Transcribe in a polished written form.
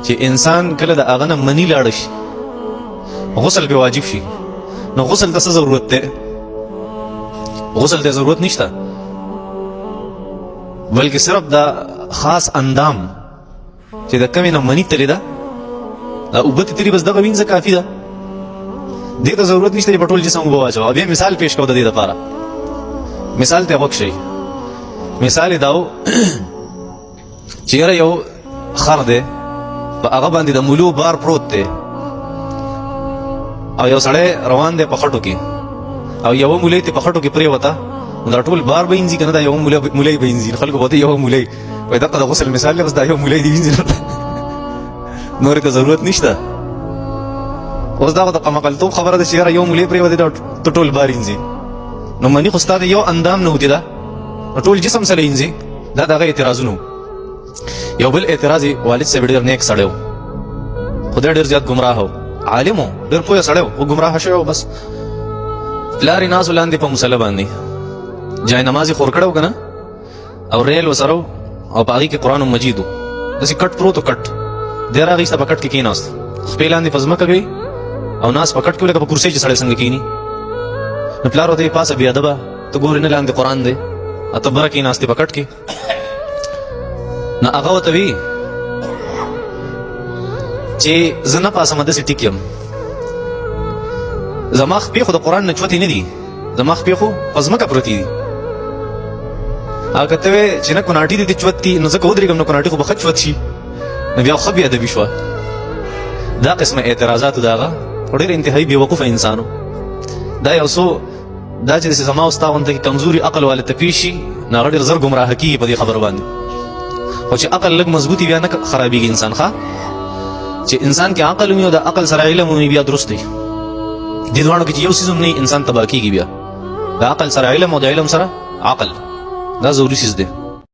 چې انسان کله د هغه نه منی لاړ شي غسل به واجب شي نو غسل ته څه ضرورت دی؟ غسل ته ضرورت نشته بلکې صرف دا خاص اندام چې د کمې نه منی تللی ده دا اوبه تېري بس دغه وینځه کافي ده دې ته ضرورت نشته چې په ټول جسم اوبه واچوه. بیا مثال پیش کوو د دې دپاره مثال ته غوږ شئ. مثال یې دا و چې یاره یو خر دی په هغه باندې د مولو بار پروت دی او یو سړی روان دی په خټو کې او یوه مولۍ ته په خټو کې پرېوته نو دا ټول بار به وینځي که نه دا یوه مولۍ به وینځي. خلکو به ورته یوه مولۍ وایي دغه د غسل مثال دی بس دا یوه مولۍ دې وینځي نورې ته ضرورت نشته. اوس دا خو د قمقلتوب خبره ده چې یاره یو مولۍ پرېوتې ته ټول بار وینځي نو مني خو ستا د یو اندام نه وتې ده نو ټول جسم سره وینځي. دا د هغه اعتراضونه. یو بل اعتراض یې والد صاحب ډېر نیک سړی و خو دی ډېر زیات ګمراه و عالم و ډېر پوه سړی و خو ګمراه شوی و بس پلار یې ناست و لاندې په مسله باندې جای نماز یې خور کړی و که نه او ریل ورسره و او په هغې کې قرآن مجید و داسې کټ پروت و کټ دی راغی ایسته په کټ کې کېناست خپې لاندې په ځمکه کوي او ناست په کټ کې لکه په کرسۍ چې سړی څنګه کېني نو پلار ورته یې پاسه بې ادبه ته ګورې نه لاندې قرآن دی او ته بره کېناستې په کټ کې نو هغه ورته وي چې زه نه پاسم داسې ټیک یم زما خپې خو د قرآن نه چوتې نه دي زما خپې خو په ځمکه پرتې دي هغه که ته وې چې نه کوناټي دې چوت دي نو ځکه ودرېږم نو کوناټي خو به ښه چوت شي نو بیا خو ښه بې ادبي شوه. دا قسمه اعتراضاتو د هغه خو ډېر انتهایي بېوقوفه انسان و. دا یو څو دا چې داسې زما او ستا غونته کې کمزوري عقل والا ته پېښ شي نو هغه ډېر زر ګمراه کېږي په دې خبرو باندې خو چې عقل لږ مضبوط بیا نه خرابېږي انسان ښه چې انسان کې عقل وي او د عقل سره علم وي بیا درست دی. دې دواړو کې چې یو څیز هم نه انسان تباه کېږي بیا د عقل سره علم او د علم سره عقل دا ضروري څیز دی.